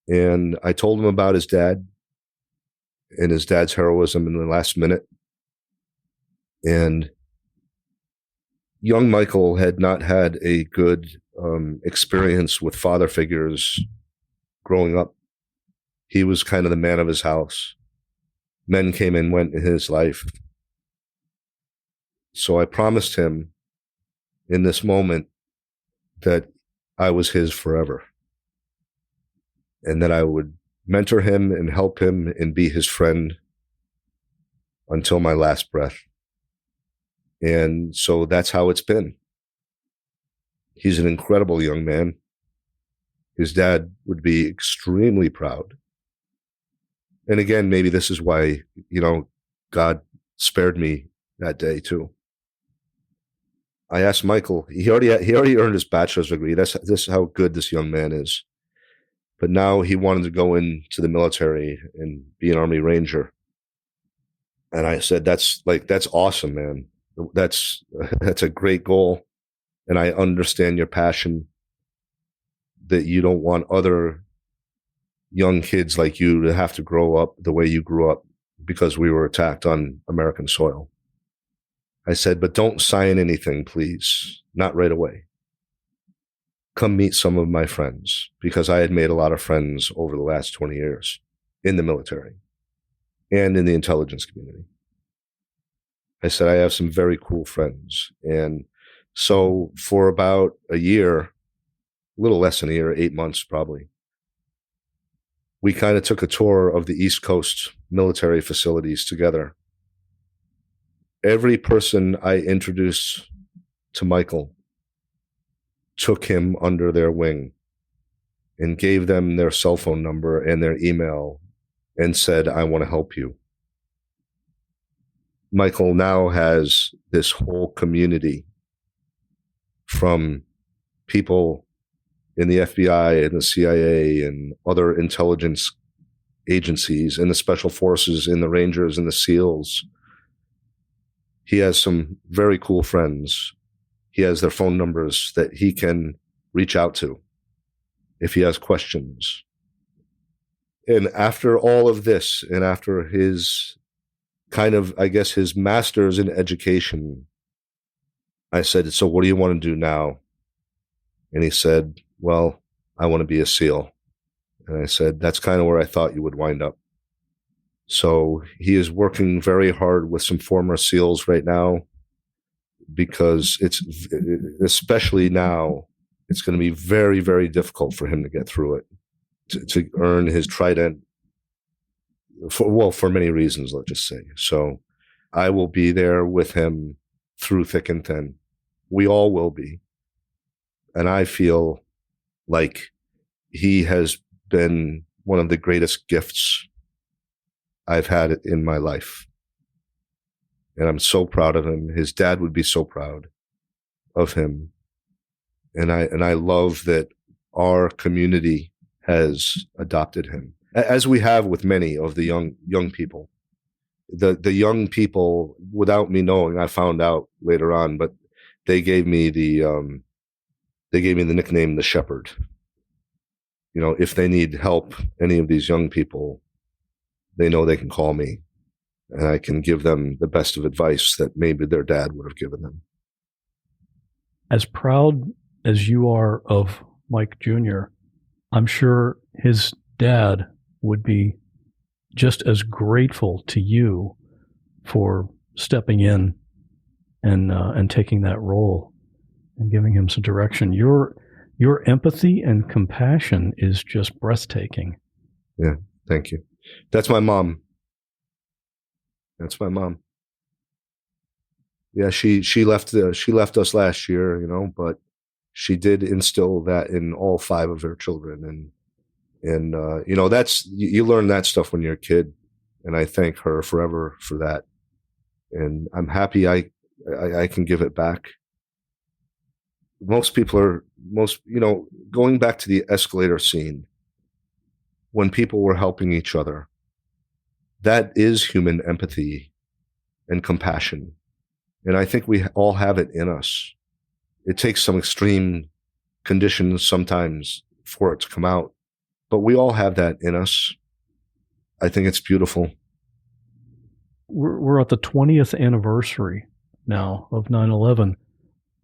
And I told him about his dad and his dad's heroism in the last minute. And young Michael had not had a good experience with father figures growing up. He was kind of the man of his house. Men came and went in his life. So I promised him in this moment that I was his forever, and that I would mentor him and help him and be his friend until my last breath. And so that's how it's been. He's an incredible young man. His dad would be extremely proud. And again, maybe this is why, you know, God spared me that day too. I asked Michael, he already earned his bachelor's degree. This is how good this young man is. But now he wanted to go into the military and be an Army Ranger. And I said, that's awesome, man. That's a great goal. And I understand your passion that you don't want other young kids like you to have to grow up the way you grew up because we were attacked on American soil. I said, but don't sign anything, please. Not right away. Come meet some of my friends, because I had made a lot of friends over the last 20 years in the military and in the intelligence community. I said, I have some very cool friends. And so for about a year, a little less than a year, 8 months probably, we kind of took a tour of the East Coast military facilities together. Every person I introduced to Michael took him under their wing and gave them their cell phone number and their email and said, I want to help you. Michael now has this whole community from people in the FBI and the CIA and other intelligence agencies and the special forces and the Rangers and the SEALs. He has some very cool friends. He has their phone numbers that he can reach out to if he has questions. And after all of this, and after his kind of, I guess, his master's in education, I said, so what do you want to do now? And he said, well, I want to be a SEAL. And I said, that's kind of where I thought you would wind up. So he is working very hard with some former SEALs right now, because it's, especially now, it's going to be very, very difficult for him to get through it, to earn his Trident for many reasons, let's just say. So I will be there with him through thick and thin. We all will be. And I feel like he has been one of the greatest gifts I've had in my life. And I'm so proud of him. His dad would be so proud of him. And I love that our community has adopted him, as we have with many of the young people. The young people, without me knowing, I found out later on, but they gave me the nickname the Shepherd. You know, if they need help, any of these young people, they know they can call me, and I can give them the best of advice that maybe their dad would have given them. As proud as you are of Mike Jr., I'm sure his dad would be just as grateful to you for stepping in and taking that role and giving him some direction. Your empathy and compassion is just breathtaking. Yeah, thank you. That's my mom. That's my mom. Yeah, she left us last year, you know, but she did instill that in all 5 of her children, and you know, that's you learn that stuff when you're a kid, and I thank her forever for that, and I'm happy I can give it back. Most people you know, going back to the escalator scene, when people were helping each other, that is human empathy and compassion. And I think we all have it in us. It takes some extreme conditions sometimes for it to come out, but we all have that in us. I think it's beautiful. We're at the 20th anniversary now of 9/11.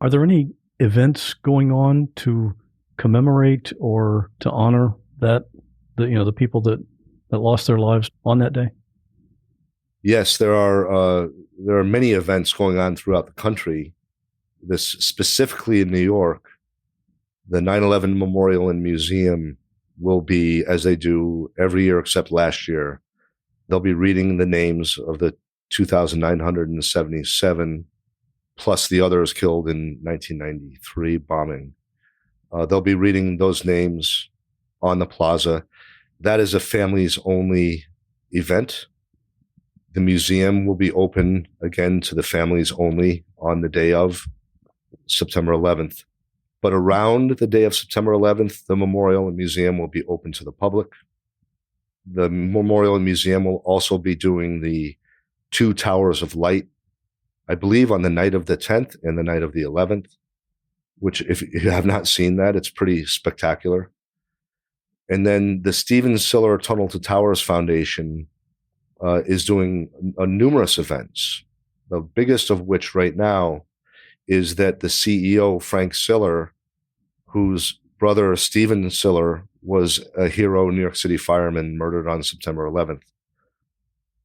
Are there any events going on to commemorate or to honor that, the people that lost their lives on that day? Yes, there are many events going on throughout the country. This specifically in New York, the 9/11 Memorial and Museum will be, as they do every year except last year, they'll be reading the names of the 2,977 plus the others killed in 1993 bombing. They'll be reading those names on the plaza. That is a families only event. The museum will be open again to the families only on the day of September 11th. But around the day of September 11th, the memorial and museum will be open to the public. The memorial and museum will also be doing the 2 towers of light, I believe on the night of the 10th and the night of the 11th, which if you have not seen that, it's pretty spectacular. And then the Stephen Siller Tunnel to Towers Foundation is doing numerous events, the biggest of which right now is that the CEO, Frank Siller, whose brother, Stephen Siller, was a hero New York City fireman murdered on September 11th.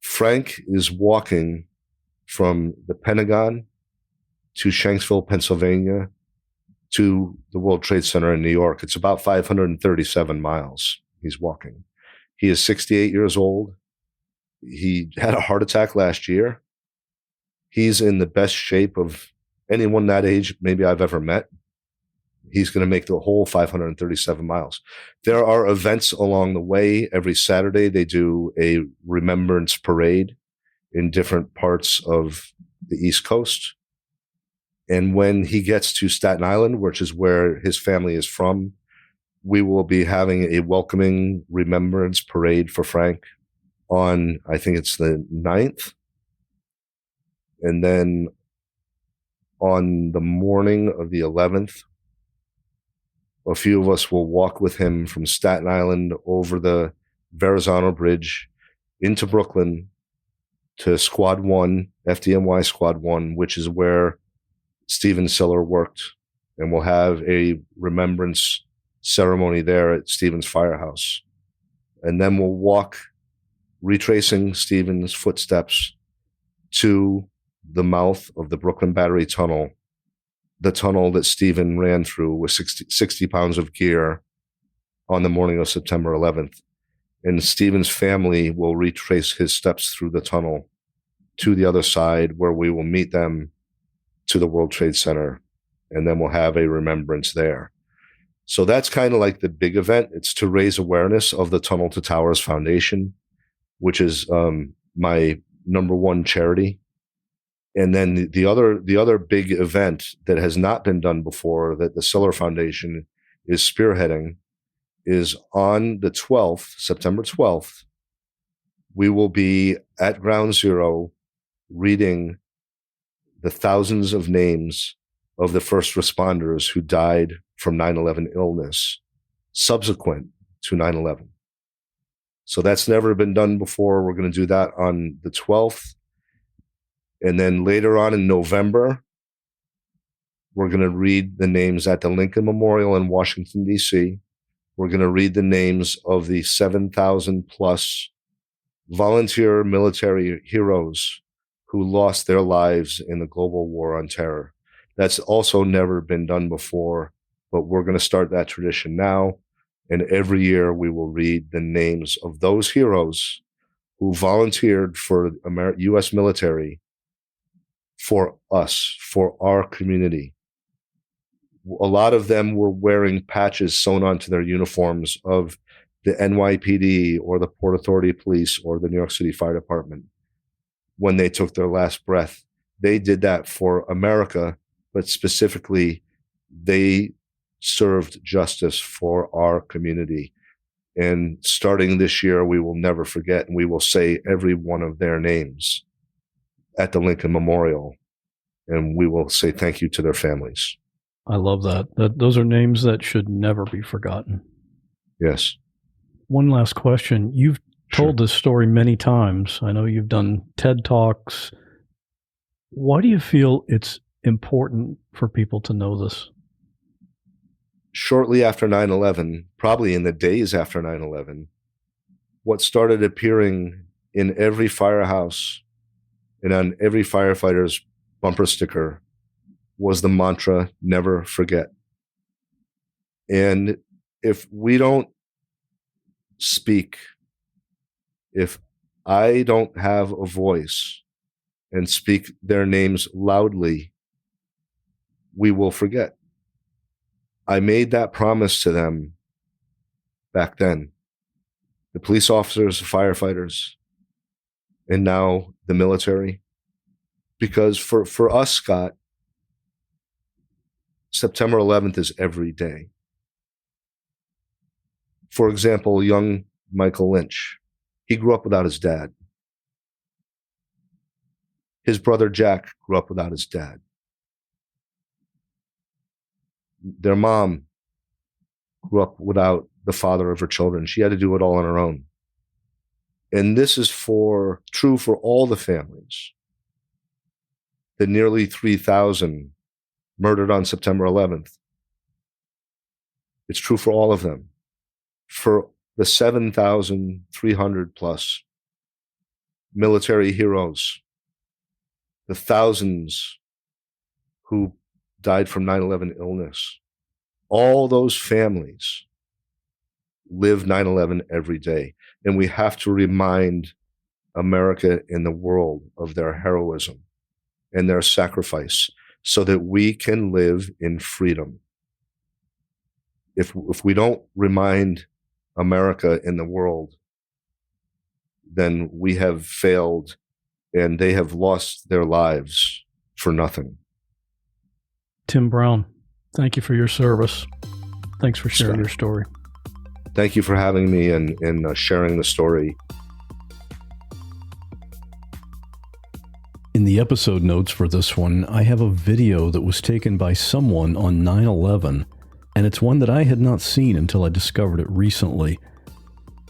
Frank is walking from the Pentagon to Shanksville, Pennsylvania, to the World Trade Center in New York. It's about 537 miles he's walking. He is 68 years old. He had a heart attack last year. He's in the best shape of anyone that age maybe I've ever met. He's going to make the whole 537 miles. There are events along the way. Every Saturday, they do a remembrance parade in different parts of the East Coast. And when he gets to Staten Island, which is where his family is from, we will be having a welcoming remembrance parade for Frank on, I think it's the 9th. And then on the morning of the 11th, a few of us will walk with him from Staten Island over the Verrazano Bridge into Brooklyn to Squad 1, FDNY Squad 1, which is where Stephen Siller worked. And we'll have a remembrance ceremony there at Stephen's firehouse. And then we'll walk, retracing Stephen's footsteps to the mouth of the Brooklyn Battery Tunnel, the tunnel that Stephen ran through with 60 pounds of gear on the morning of September 11th. And Stephen's family will retrace his steps through the tunnel to the other side, where we will meet them to the World Trade Center, and then we'll have a remembrance there. So that's kind of like the big event. It's to raise awareness of the Tunnel to Towers Foundation, which is my number one charity. And then the other big event that has not been done before, that the Siller Foundation is spearheading, is on the 12th, September 12th, we will be at Ground Zero reading the thousands of names of the first responders who died from 9/11 illness subsequent to 9/11. So that's never been done before. We're going to do that on the 12th. And then later on in November, we're going to read the names at the Lincoln Memorial in Washington, D.C. We're going to read the names of the 7,000 plus volunteer military heroes who lost their lives in the global war on terror. That's also never been done before, but we're going to start that tradition now. And every year we will read the names of those heroes who volunteered for U.S. military, for us, for our community. A lot of them were wearing patches sewn onto their uniforms of the NYPD or the Port Authority Police or the New York City Fire Department when they took their last breath. They did that for America, but specifically, they served justice for our community. And starting this year, we will never forget, and we will say every one of their names at the Lincoln Memorial, and we will say thank you to their families. I love that. Those are names that should never be forgotten. Yes. One last question. You've told this story many times. I know you've done TED Talks. Why do you feel it's important for people to know this? Shortly after 9/11, probably in the days after 9/11, what started appearing in every firehouse and on every firefighter's bumper sticker was the mantra, never forget. And if we don't speak, if I don't have a voice and speak their names loudly, we will forget. I made that promise to them back then. The police officers, the firefighters, and now the military. Because for us, Scott, September 11th is every day. For example, young Michael Lynch, he grew up without his dad. His brother Jack grew up without his dad. Their mom grew up without the father of her children. She had to do it all on her own. And this is true for all the families. The nearly 3,000 murdered on September 11th. It's true for all of them. For the 7,300 plus military heroes, the thousands who died from 9/11 illness, all those families live 9/11 every day. And we have to remind America and the world of their heroism and their sacrifice so that we can live in freedom. If we don't remind America and the world, then we have failed and they have lost their lives for nothing. Tim Brown, thank you for your service. Thanks for sharing your story. Thank you for having me and sharing the story. In the episode notes for this one, I have a video that was taken by someone on 9/11, and it's one that I had not seen until I discovered it recently.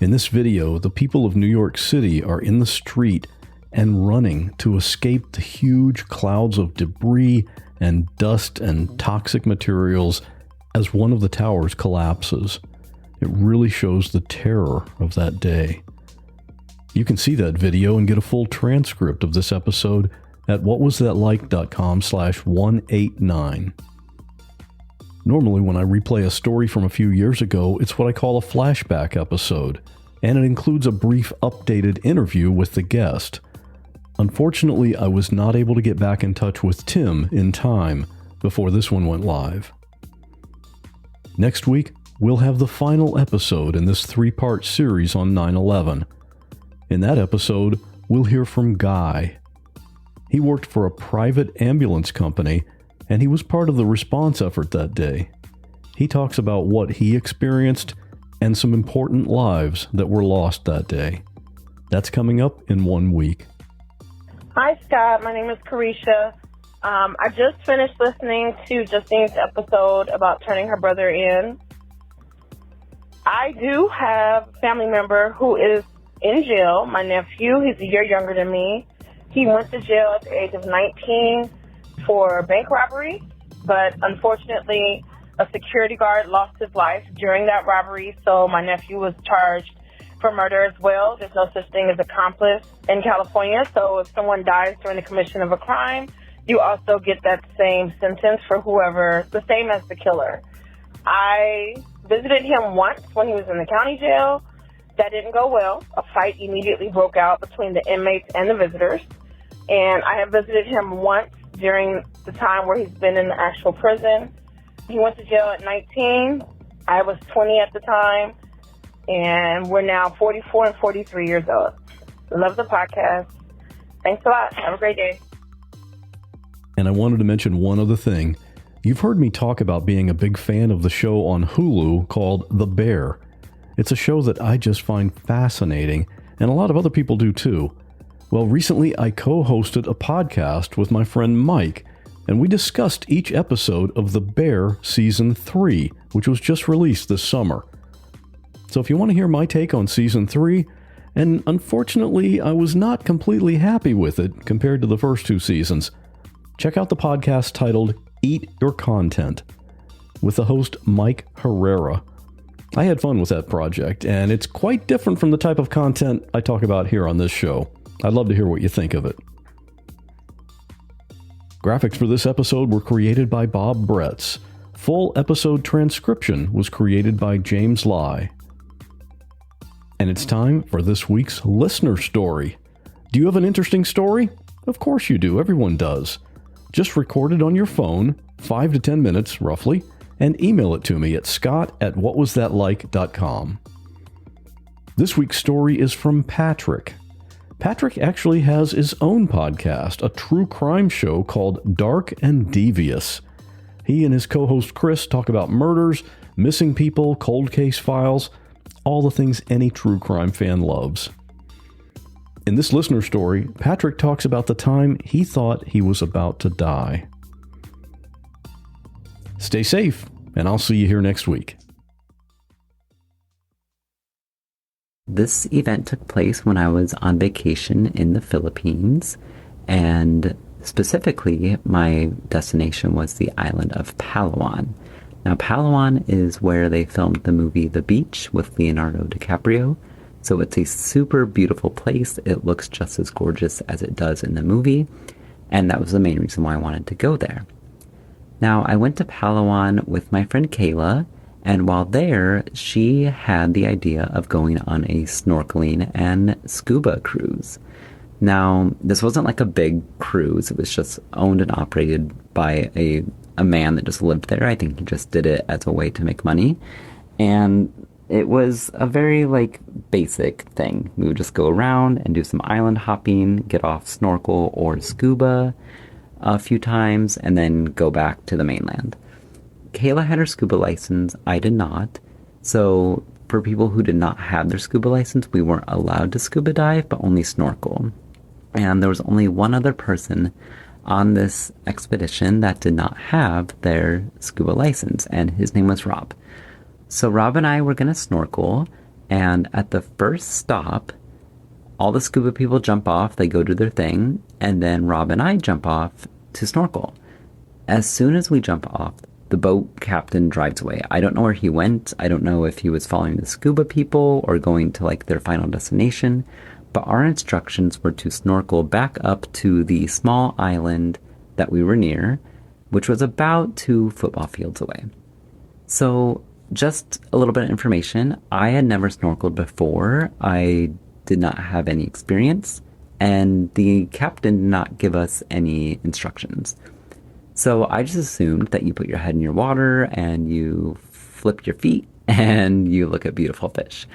In this video, the people of New York City are in the street and running to escape the huge clouds of debris and dust and toxic materials as one of the towers collapses. It really shows the terror of that day. You can see that video and get a full transcript of this episode at whawasthatlike.com/189. Normally, when I replay a story from a few years ago, it's what I call a flashback episode. and it includes a brief updated interview with the guest. Unfortunately, I was not able to get back in touch with Tim in time before this one went live. Next week, we'll have the final episode in this 3-part series on 9/11. In that episode, we'll hear from Guy. He worked for a private ambulance company, and he was part of the response effort that day. He talks about what he experienced and some important lives that were lost that day. That's coming up in 1 week. Hi, Scott. My name is Carisha. I just finished listening to Justine's episode about turning her brother in. I do have a family member who is in jail. My nephew, he's a year younger than me. He went to jail at the age of 19 for bank robbery, but unfortunately, a security guard lost his life during that robbery, so my nephew was charged for murder as well. There's no such thing as accomplice in California, so if someone dies during the commission of a crime, you also get that same sentence for whoever, the same as the killer. I visited him once when he was in the county jail. That didn't go well. A fight immediately broke out between the inmates and the visitors. And I have visited him once during the time where he's been in the actual prison. He went to jail at 19. I was 20 at the time. And we're now 44 and 43 years old. Love the podcast. Thanks a lot. Have a great day. And I wanted to mention one other thing. You've heard me talk about being a big fan of the show on Hulu called The Bear. It's a show that I just find fascinating, and a lot of other people do too. Well, recently I co-hosted a podcast with my friend Mike, and we discussed each episode of The Bear Season 3, which was just released this summer. So if you want to hear my take on Season 3, and unfortunately I was not completely happy with it compared to the first 2 seasons, check out the podcast titled Eat Your Content with the host Mike Herrera. I had fun with that project, and it's quite different from the type of content I talk about here on this show. I'd love to hear what you think of it. Graphics for this episode were created by Bob Bretz. Full episode transcription was created by James Lai. And it's time for this week's listener story. Do you have an interesting story? Of course you do. Everyone does. Just record it on your phone, 5 to 10 minutes roughly, and email it to me at scott@whatwasthatlike.com. This week's story is from Patrick. Patrick actually has his own podcast, a true crime show called Dark and Devious. He and his co-host Chris talk about murders, missing people, cold case files, all the things any true crime fan loves. In this listener story, Patrick talks about the time he thought he was about to die. Stay safe, and I'll see you here next week. This event took place when I was on vacation in the Philippines, and specifically, my destination was the island of Palawan. Now, Palawan is where they filmed the movie The Beach with Leonardo DiCaprio, so it's a super beautiful place. It looks just as gorgeous as it does in the movie, and that was the main reason why I wanted to go there. Now, I went to Palawan with my friend Kayla, and while there, she had the idea of going on a snorkeling and scuba cruise. Now, this wasn't like a big cruise. It was just owned and operated by a man that just lived there. I think he just did it as a way to make money. And it was a very, basic thing. We would just go around and do some island hopping, get off snorkel or scuba a few times, and then go back to the mainland. Kayla had her scuba license. I did not. So for people who did not have their scuba license, we weren't allowed to scuba dive, but only snorkel. And there was only one other person on this expedition that did not have their scuba license, and his name was Rob. So Rob and I were going to snorkel, and at the first stop, all the scuba people jump off, they go do their thing, and then Rob and I jump off to snorkel. As soon as we jump off, the boat captain drives away. I don't know where he went. I don't know if he was following the scuba people or going to their final destination, but our instructions were to snorkel back up to the small island that we were near, which was about 2 football fields away. So just a little bit of information. I had never snorkeled before. I did not have any experience, and the captain did not give us any instructions. So I just assumed that you put your head in your water and you flip your feet and you look at beautiful fish.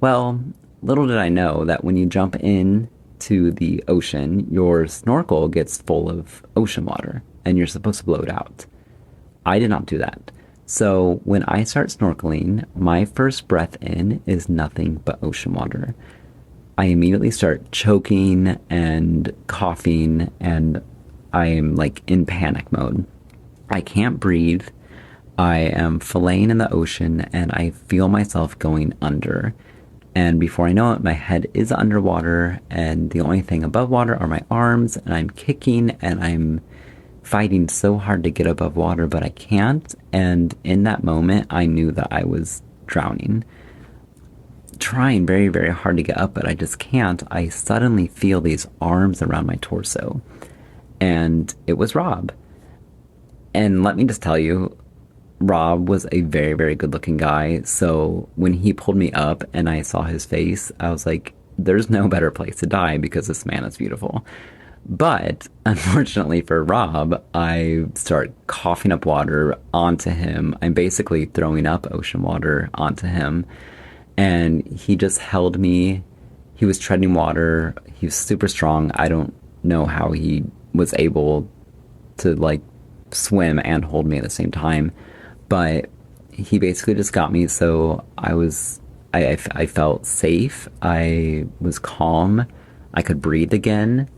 Well, little did I know that when you jump in to the ocean, your snorkel gets full of ocean water and you're supposed to blow it out. I did not do that. So when I start snorkeling, my first breath in is nothing but ocean water. I immediately start choking and coughing, and I am like in panic mode. I can't breathe. I am filleting in the ocean and I feel myself going under. And before I know it, my head is underwater and the only thing above water are my arms, and I'm kicking and I'm fighting so hard to get above water, but I can't. And in that moment, I knew that I was drowning. Trying very, very hard to get up, but I just can't. I suddenly feel these arms around my torso. And it was Rob. And let me just tell you, Rob was a very, very good looking guy. So when he pulled me up and I saw his face, I was like, there's no better place to die because this man is beautiful. But unfortunately for Rob, I start coughing up water onto him. I'm basically throwing up ocean water onto him. And he just held me. He was treading water. He was super strong. I don't know how he was able to like swim and hold me at the same time. But he basically just got me. So I felt safe. I was calm. I could breathe again.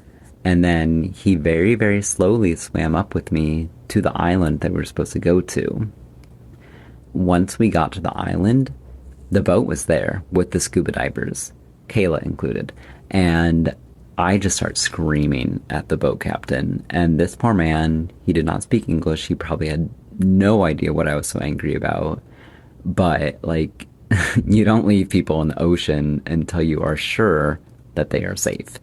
And then he very, very slowly swam up with me to the island that we were supposed to go to. Once we got to the island, the boat was there with the scuba divers, Kayla included. And I just start screaming at the boat captain. And this poor man, he did not speak English. He probably had no idea what I was so angry about. But, like, you don't leave people in the ocean until you are sure that they are safe.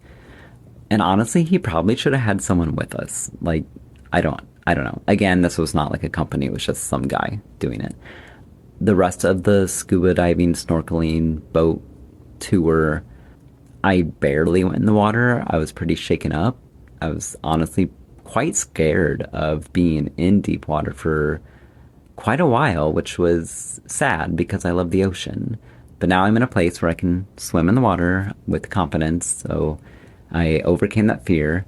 And honestly, he probably should have had someone with us. Like, I don't know. Again, this was not like a company. It was just some guy doing it. The rest of the scuba diving, snorkeling, boat tour, I barely went in the water. I was pretty shaken up. I was honestly quite scared of being in deep water for quite a while, which was sad because I love the ocean. But now I'm in a place where I can swim in the water with confidence, so I overcame that fear.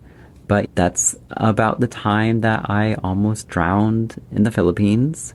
But that's about the time that I almost drowned in the Philippines.